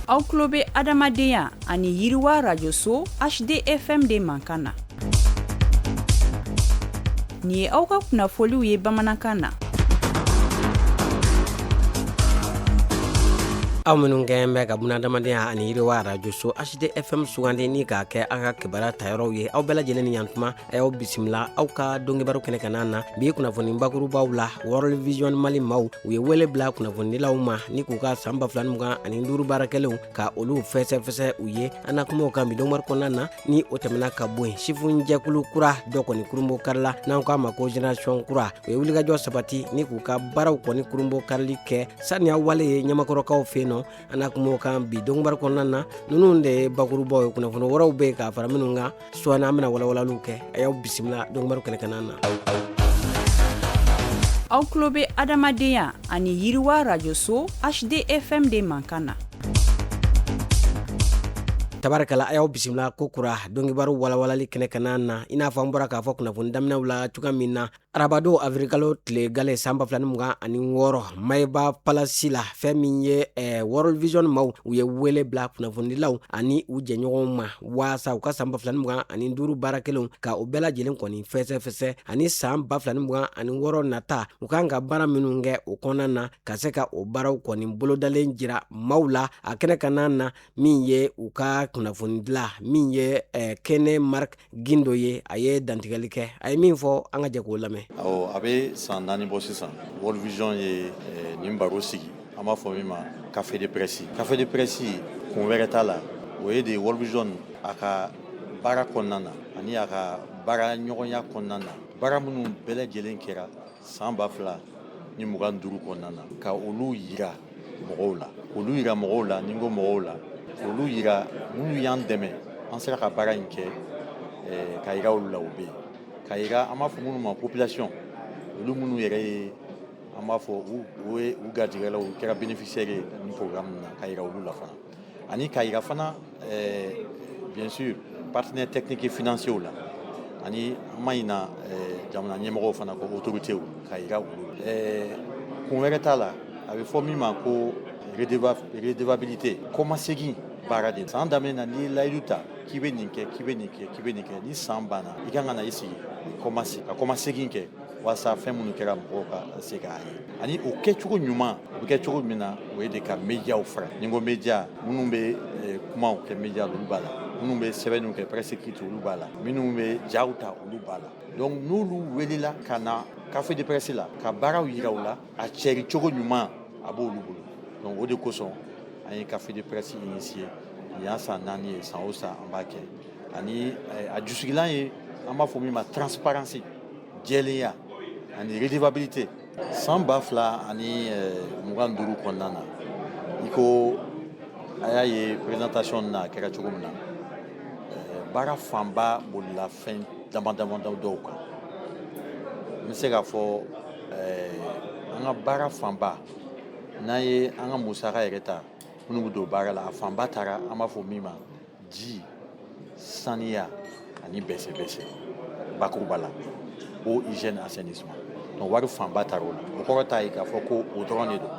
Aw tulo bɛ adamadenya ani yiriwa radio so HDFM de mankan na. Nin ye aw ka kunnafoliw ye bamanankan na. aw minnu kɛn bɛ ka bunadamadenya ani yiriwa radio so HDFM sugandi ni k'a kɛ aw ka kibaruya tayɔrɔw ye aw bɛɛ lajɛlen ni yantuma a y'aw bisimila aw ka dɔnkibaru kɛnɛ ka na bi kunnafoni bakurubaw la World Vision Mali maaw u ye wele bila kunnafonidilaw ma ni k'u ka san 2025 baarakɛlenw ka olu fɛsɛfɛsɛ u ye an na kumaw kan bi dɔnkibaru kɔnɔna na ni o tɛmɛna ka bɔ yen sifun jɛkulu kura dɔ kɔni kurumbo karila n'an k'a ma ko generation kura u ye wulikajɔ sabati ni k'u ka baaraw kɔni kurumbo karili kɛ saniya wale ye ɲamakɔrɔkaw fɛ yen nɔ an na kumaw kan bi dɔnkibaru kɔnɔna na ninnu de ye bakurubaw ye kunnafoni wɛrɛw bɛ yen k'a fara minnu kan sɔɔni an bɛna walawalaliw kɛ a y'aw bisimila dɔnkibaru kɛnɛ ka na. Aw tulo bɛ adamadenya ani yiriwa radio so HDFM de mankan na. tabarakala a y'aw bisimila ko kura dɔnkibaru walawalali kɛnɛ ka na i n'a fɔ an bɔra k'a fɔ kunnafoni daminɛw la cogoya min na arabado avrikalo tile gale san 2026 Mayba Palasi la fɛn min ye World Vision maaw u ye wele bila kunnafonidilaw ani u jɛɲɔgɔnw ma waasa u ka san 2025 baarakɛlenw ka u bɛɛ lajɛlen kɔni fɛsɛfɛsɛ ani san 2026 nata u kan ka baara minnu kɛ o kɔnɔna na ka se ka o baaraw kɔni bolodalen jira maaw la a kɛnɛ ka na min ye u ka kunnafonidila min ye Kene Mark Gindo ye a ye dantigɛli kɛ a ye min fɔ an ka jɛ k'o lamɛn. A bɛ san 4 bɔ sisan World Vision ye nin baro sigi an b'a fɔ min ma café de presse kun wɛrɛ t'a la o ye de World Vision a ka baara kɔnɔna na ani a ka baara ɲɔgɔnya kɔnɔna na baara minnu bɛɛ lajɛlen kɛra san 2025 kɔnɔna na ka olu yira mɔgɔw la ni ko mɔgɔw la olu yira minnu y'an dɛmɛ an sera ka baara in kɛ ka yira olu la o bɛ yen ka yira an b'a fɔ minnu ma population olu minnu yɛrɛ ye an b'a fɔ u garijɛgɛlaw u kɛra bénéficiaire ye ni programme na ka yira olu la fana ani ka yira fana bien sûr partenaires techniques et financiers la ani an ma ɲina jamana ɲɛmɔgɔw fana ko autorités ka yira olu kun wɛrɛ t'a la a bɛ fɔ min ma ko redevabilité kɔma segin baara de san daminɛ na n'i ye layidu ta k'i bɛ nin kɛ ni san banna i kan ka na i sigi ka kɔma segin kɛ walasa fɛn minnu kɛra mɔgɔw ka se k'a ye ani o kɛcogo ɲuman o bɛ kɛ cogo min na o ye de ka médiaw fara ni ko média minnu bɛ kumaw kɛ média olu b'a la minnu bɛ sɛbɛnniw kɛ presse écrite olu b'a la minnu bɛ jaw ta olu b'a la donc n'olu welela ka na café de presse la ka baaraw yira u la a cɛri cogo ɲuman a b'olu bolo donc o de kosɔn an ye café de presse initié nin y'a san 4 ye san o san an b'a kɛ ani a jusigilan ye an b'a fɔ min ma transparency jɛlenya ani redevabilité san 2025 kɔnɔna na i ko a y'a ye présentation na a kɛra cogo min na baara fanba bolila fɛn damadama dɔw kan n bɛ se k'a fɔ an ka baara fanba n'an ye an ka musaka yɛrɛ ta minnu bɛ don baara la a fanba taara an b'a fɔ min ma ji saniya ani bɛsɛ bakuruba la eau hygiène assainissement donc wari fanba taara o la o kɔrɔ t'a ye k'a fɔ ko o dɔrɔn de don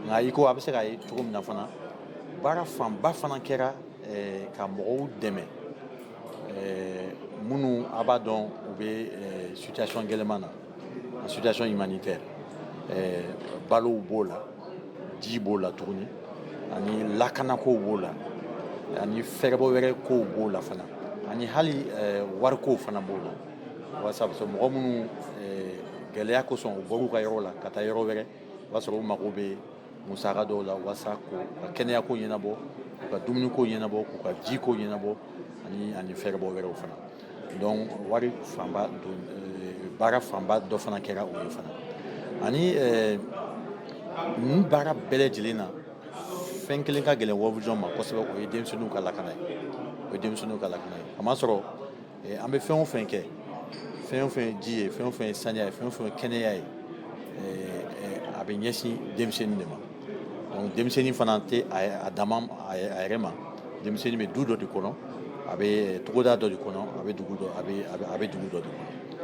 nka i ko a bɛ se k'a ye cogo min na fana baara fanba fana kɛra ka mɔgɔw dɛmɛ minnu a b'a dɔn u bɛ situation gɛlɛman na situation humanitaire balow b'o la ji b'o la tuguni ani lakanakow b'o la ani fɛɛrɛbɔ wɛrɛ kow b'o la fana ani hali warikow fana b'o la walasa mɔgɔ minnu gɛlɛya kosɔn u bɔr'u ka yɔrɔ la ka taa yɔrɔ wɛrɛ o b'a sɔrɔ u mago bɛ musaka dɔw la walasa k'u ka kɛnɛyako ɲɛnabɔ k'u ka dumuniko ɲɛnabɔ k'u ka jiko ɲɛnabɔ ani fɛɛrɛbɔ wɛrɛw fana donc wari fanba baara fanba dɔ fana kɛra o ye fana ani nin baara bɛɛ lajɛlen na fɛn kelen ka gɛlɛn World Vision ma kosɛbɛ o ye denmisɛnninw ka lakana ye kamasɔrɔ an bɛ fɛn o fɛn kɛ fɛn o fɛn ji ye fɛn o fɛn saniya ye fɛn o fɛn kɛnɛya ye a bɛ ɲɛsin denmisɛnnin de ma donc denmisɛnnin fana tɛ a dama a yɛrɛ ma denmisɛnnin bɛ du dɔ de kɔnɔ a bɛ togoda dɔ de kɔnɔ a bɛ dugu dɔ de kɔnɔ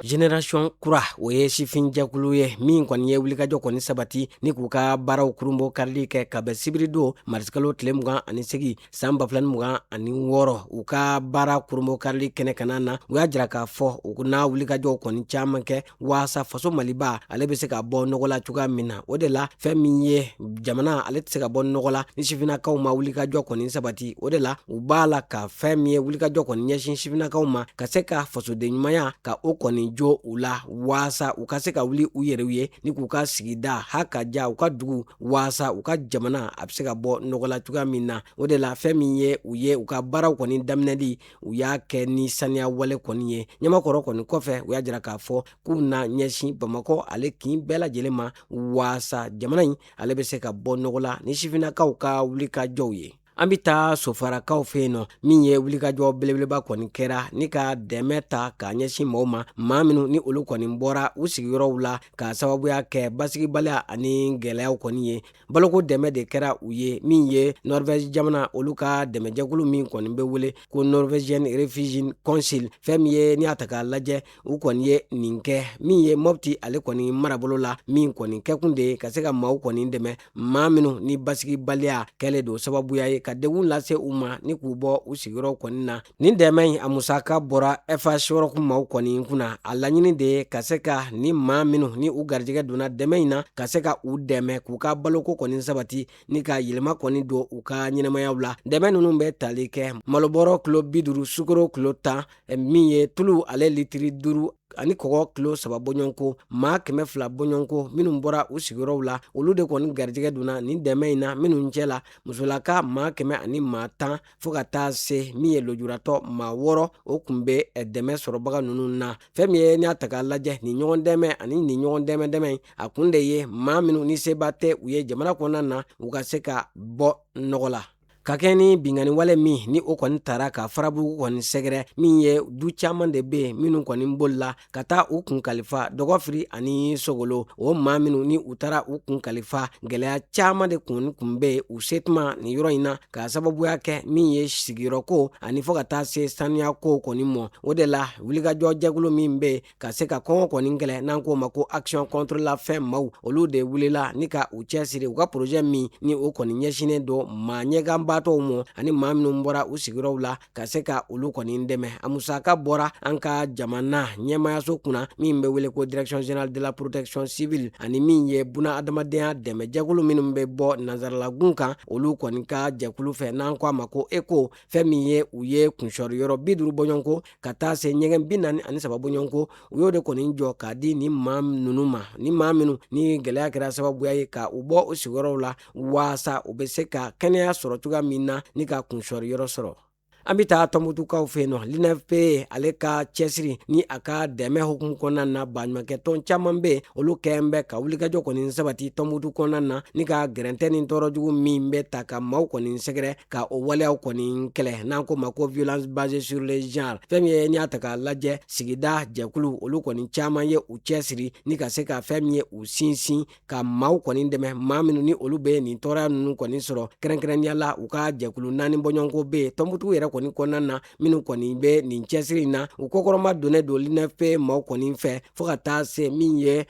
Generation kura o ye sifin jakulu ye min kɔni ye wulikajɔ kɔni sabati ni k'u ka baaraw kurunbɔ karili kɛ ka bɛn sibiri don marisikalo tile 28 san 2026 u ka baara kurunbɔ karili kɛnɛ kana na u y'a jira k'a fɔ u n'a wulikajɔw kɔni caaman kɛ waasa faso maliba ale bɛ se ka bɔ nɔgɔ la cogoya min na. O de la fɛn min ye jamana ale tɛ se ka bɔ nɔgɔ la ni sifinakaw ma wulikajɔ kɔni sabati. O de la u b'a la ka fɛn min ye wulikajɔ kɔni ɲɛsin sifinakaw ma ka se ka fasoden ɲumanya ka o kɔni jo u la waasa u ka se ka wuli u yɛrɛw ye ni k'u ka sigida hakaja u ka dugu waasa u ka jamana a bɛ se ka bɔ nɔgɔ la cogoya min na. O de la fɛn min ye u ka baaraw kɔni daminɛli u y'a kɛ ni saniya wale kɔni ye. Ɲamakɔrɔ kɔni kɔfɛ u y'a jira k'a fɔ k'u na ɲɛsin Bamakɔ ale kin bɛɛ lajɛlen ma waasa jamana in ale bɛ se ka bɔ nɔgɔ la ni sifinakaw ka wulikajɔw ye. An bɛ taa sofarakaw fɛ yen nɔ min ye wulikajɔ belebeleba kɔni kɛra ni ka dɛmɛ ta k'a ɲɛsin mɔgɔw ma maa minnu ni olu kɔni bɔra u sigiyɔrɔw la ka sababuya kɛ basigibaliya ani gɛlɛyaw kɔni ye. Baloko dɛmɛ de kɛra u ye min ye Norvège jamana olu ka dɛmɛjɛkulu min kɔni bɛ wele ko Norwegian Refugee Council fɛn min ye n'i y'a ta k'a lajɛ u kɔni ye nin kɛ min ye Mopti ale kɔni marabolo la min kɔni kɛkun de ye ka se ka maaw kɔni dɛmɛ maa minnu ni basigibaliya kɛlen don sababuya ye ka degun lase u ma ni k'u bɔ u sigiyɔrɔ kɔni na. Nin dɛmɛ in a musaka bɔra FH maaw kɔni kunna. A laɲini de ye ka se ka ni maa minnu ni u garijɛgɛ donna dɛmɛ in na ka se ka u dɛmɛ k'u ka baloko kɔni sabati ni ka yɛlɛma kɔni don u ka ɲɛnɛmayaw la. Dɛmɛ ninnu bɛ tali kɛ malobɔrɔ kilo 50, sukaro kilo 10, min ye tulu ale litiri 5 ani kɔgɔ kilo 3 bɔɲɔnko maa 200 bɔɲɔnko minnu bɔra u sigiyɔrɔw la olu de kɔni garijɛgɛ donna nin dɛmɛ in na minnu cɛ la musolaka maa 100 ani maa 10 fo ka taa se min ye lojuratɔ maa 6 o kun bɛ dɛmɛ sɔrɔbaga ninnu na. Fɛn min ye n'i y'a ta k'a lajɛ nin ɲɔgɔn dɛmɛ ani nin ɲɔgɔn dɛmɛ a kun de ye maa minnu ni seba tɛ u ye jamana kɔnɔna na u ka se ka bɔ nɔgɔ la. Ka kɛ ni bingani wale min ni o kɔni tara ka farabugu kɔni sɛgɛrɛ min ye du caman de bɛ minnu kɔni bolila ka taa u kun kalifa dɔgɔfiri ani sogolo o maa minnu ni u taara u kun kalifa gɛlɛya caman de kun bɛ u setuma nin yɔrɔ in na ka sababuya kɛ min ye sigiyɔrɔko ani fo ka taa se sanuyako kɔni mɔ. O de la wulikajɔ jɛkulu min bɛ ka se ka kɔngɔ kɔni kɛlɛ n'an k'o ma ko action contre la faim maaw olu de wulila ni ka u cɛsiri u ka projet min ni o kɔni ɲɛsinnen don maa ɲɛgan baatɔw mɔ ani maa minnu bɔra u sigiyɔrɔw la ka se ka olu kɔni dɛmɛ. A musaka bɔra an ka jamana ɲɛmayaso kunna min bɛ wele ko Direction Générale de la Protection Civile ani min ye buna adamadenya dɛmɛ jɛkulu minnu bɛ bɔ nanzaralagun kan olu kɔni ka jɛkulu fɛ n'an ko a ma ko ECHO fɛn min ye u ye kunsɔrɔyɔrɔ 50 bɔɲɔnko ka taa se ɲɛgɛn 43 bɔɲɔnko u y'o de kɔni jɔ k'a di ni maa ninnu ma ni maa minnu ni gɛlɛya kɛra sababuya ye ka u bɔ u sigiyɔrɔw la waasa u bɛ se ka kɛnɛya sɔrɔ cogoya min na ni ka kunsɔrɔyɔrɔ sɔrɔ. An bɛ taa Tɔnbukutukaw fɛ yen nɔ l'INFP ale ka cɛsiri ni a ka dɛmɛ hukumu kɔnɔna na baɲumankɛ tɔn caman bɛ yen olu kɛn bɛ ka wulikajɔ kɔni sabati Tɔnbukutu kɔnɔna na ni ka gɛrɛntɛ ni tɔɔrɔjugu min bɛ ta ka maaw kɔni sɛgɛrɛ ka o waleyaw kɔni kɛlɛ n'an ko ma ko violence basée sur le genre. Fɛn min ye n'i y'a ta k'a lajɛ sigida jɛkulu olu kɔni caman ye u cɛsiri ni ka se ka fɛn min ye u sinsin ka maaw kɔni dɛmɛ maa minnu ni olu bɛ nin tɔɔrɔya ninnu kɔni sɔrɔ kɛrɛnkɛrɛnnenya la u ka jɛkulu 4 bɔɲɔnko bɛ yen Tɔnbukutu yɛrɛ kɔni kɔnɔna na minnu kɔni bɛ nin cɛsiri in na u kɔkɔrɔma donnen don l'INFP maaw kɔni fɛ fo ka taa se min ye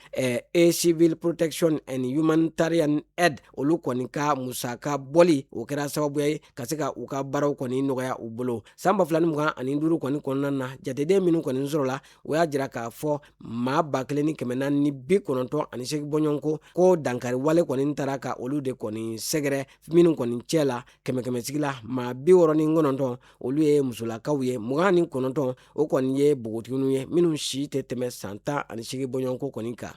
Civil Protection and Humanitarian Aid olu kɔni ka musaka bɔli o kɛra sababuya ye ka se ka u ka baaraw kɔni nɔgɔya u bolo. San 2025 kɔni kɔnɔna na jateden minnu kɔni sɔrɔla o y'a jira k'a fɔ maa 1498 bɔɲɔnko ko dankari wale kɔni taara ka olu de kɔni sɛgɛrɛ minnu kɔni cɛ la 100 sigi la maa 69 olu ye musolakaw ye 29 o kɔni ye bogotiginw ye minnu si tɛ tɛmɛ san 18 bɔɲɔnko kɔni kan.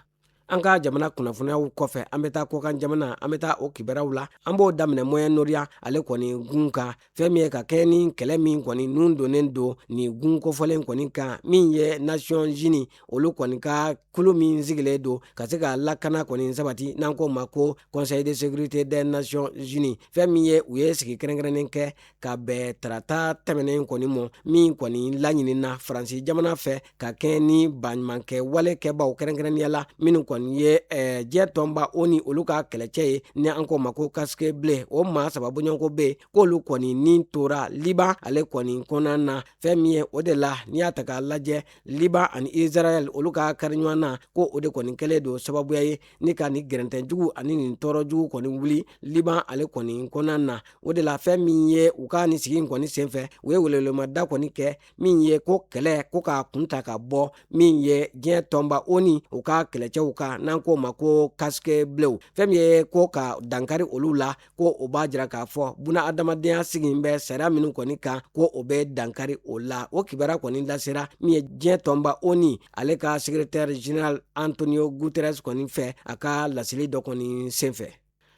An ka jamana kunnafoniyaw kɔfɛ an bɛ taa kɔkan jamana an bɛ taa o kibaruyaw la an b'o daminɛ Moyen-Orient ale kɔni gun kan fɛn min ye ka kɛ ni kɛlɛ min kɔni nun donnen don nin gun kofɔlen kɔni kan min ye Nations Unies olu kɔni ka kulu min sigilen don ka se ka lakana kɔni sabati n'an ko ma ko Conseil de sécurité des Nations Unies fɛn min ye u ye sigi kɛrɛnkɛrɛnnen kɛ ka bɛn tarata tɛmɛnen kɔni mɔ min kɔni laɲinina Faransi jamana fɛ ka kɛ ni baɲumankɛ wale kɛbaw kɛrɛnkɛrɛnnenya la minnu kɔni ye diɲɛ tɔnba ONU olu ka kɛlɛcɛ ye ni an ko ma ko casque bleu o maa sababu ɲɔgɔnko be k'olu kɔni ni tora Liban ale kɔni kɔnɔna na fɛn min ye o de la n'i y'a ta k'a lajɛ Liban ani Israel olu ka kari ɲɔgɔn na ko o de kɔni kɛlen don sababuya ye ni ka ni gɛrɛntɛjugu ani nin tɔɔrɔjugu kɔni wuli Liban ale kɔni kɔnɔna na o de la fɛn min ye u ka ni sigi kɔni senfɛ u ye welewelemada kɔni kɛ min ye ko kɛlɛ ko k'a kun ta ka bɔ min ye diɲɛ tɔnba ONU u ka kɛlɛcɛw kan n'an ko ma ko casque bleu fɛn min ye ko ka dankari olu la ko o b'a jira k'a fɔ buna adamadenya sigi bɛ sariya minnu kɔni kan ko o bɛ dankari o la o kibara kɔni lasera min ye diɲɛ tɔnba ONU ale ka secrétaire général Antonio Guterres kɔni fɛ a ka laseli dɔ kɔni senfɛ.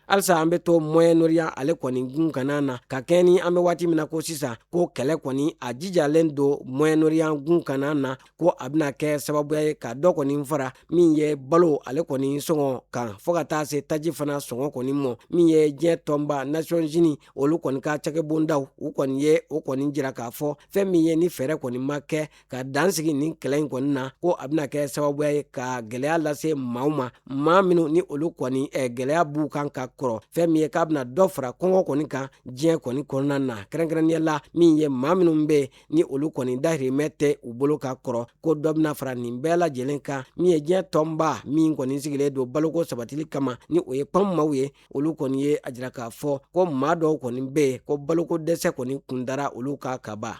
Alisa an bɛ to Moyen-Orient ale kɔni gun kana na ka kɛ ni an bɛ waati min na ko sisan ko kɛlɛ kɔni a jijalen don Moyen-Orient gun kana na ko a bɛna kɛ sababuya ye ka dɔ kɔni fara min ye balo ale kɔni sɔngɔ kan fɔ ka taa se taji fana sɔngɔ kɔni mɔ min ye diɲɛ tɔnba Nations Unies olu kɔni ka cakɛbondaw u kɔni ye o kɔni jira k'a fɔ fɛn min ye ni fɛɛrɛ kɔni ma kɛ ka dansigi nin kɛlɛ in kɔni na ko a bɛna kɛ sababuya ye ka gɛlɛya lase maaw ma maa minnu ni olu kɔni gɛlɛya b'u kan ka kɔrɔ fɛn min ye k'a bɛna dɔ fara kɔngɔ kɔni kan diɲɛ kɔni kɔnɔna na kɛrɛnkɛrɛnnenya la min ye maa minnu bɛ ni olu kɔni dahirimɛ tɛ u bolo ka kɔrɔ ko dɔ bɛna fara nin bɛɛ lajɛlen kan min ye diɲɛ tɔnba min kɔni sigilen don baloko sabatili kama ni o ye PAM maaw ye olu kɔni ye a jira k'a fɔ ko maa dɔw kɔni bɛ yen ko baloko dɛsɛ kɔni kun dara olu ka kaba.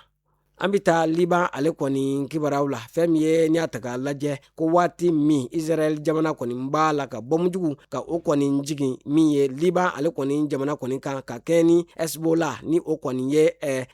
An bɛ taa Liban ale kɔni kibaraw la fɛn min ye n'i y'a ta k'a lajɛ ko waati min Israel jamana kɔni b'a la ka bɔmujugu ka o kɔni jigin min ye Liban ale kɔni jamana kɔni kan ka kɛ ni Hezbollah ni o kɔni ye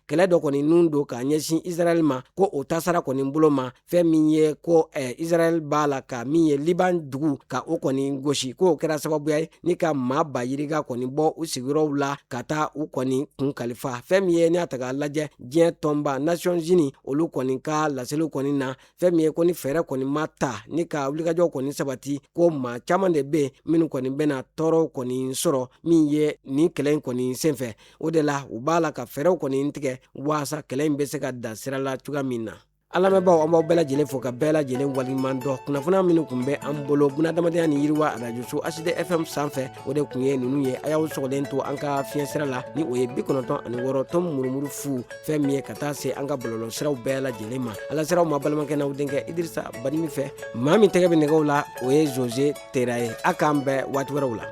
kɛlɛ dɔ kɔni nun don ka ɲɛsin Israel ma ko o tasara kɔni bolo ma fɛn min ye ko Israel b'a la ka min ye Liban dugu ka o kɔni gosi ko o kɛra sababuya ye ni ka maa ba yirika kɔni bɔ u sigiyɔrɔw la ka taa u kɔni kun kalifa fɛn min ye n'i y'a ta k'a lajɛ diɲɛ tɔnba Nations Unies olu kɔni ka laseliw kɔni na fɛn min ye ko ni fɛɛrɛ kɔni ma ta ni ka wulikajɔ kɔni sabati ko maa caman de bɛ minnu kɔni bɛna tɔɔrɔ kɔni sɔrɔ min ye nin kɛlɛ in kɔni senfɛ o de la u b'a la ka fɛɛrɛw kɔni tigɛ waasa kɛlɛ in bɛ se ka dan sira la cogoya min na. An lamɛnbaaw an b'aw bɛɛ lajɛlen fo ka bɛɛ lajɛlen waliɲuman dɔn kunnafoniya minnu tun bɛ an bolo bunadamadenya ni yiriwa arajoso HD FM sanfɛ o de tun ye ninnu ye a y'aw sɔgɔlen to an ka fiɲɛ sira la ni o ye 96 tɔmi murumuru fu fɛn min ye ka taa se an ka bɔlɔlɔ siraw bɛɛ lajɛlen ma ala siraw ma balimakɛ n'aw denkɛ Idrissa Badini fɛ maa min tɛgɛ bɛ nɛgɛw la o ye Jose Tera ye a k'an bɛɛ waati wɛrɛw la.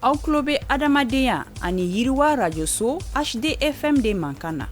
Aw tulo bɛ adamadenya ani yiriwa rajoso HD FM de mankan na.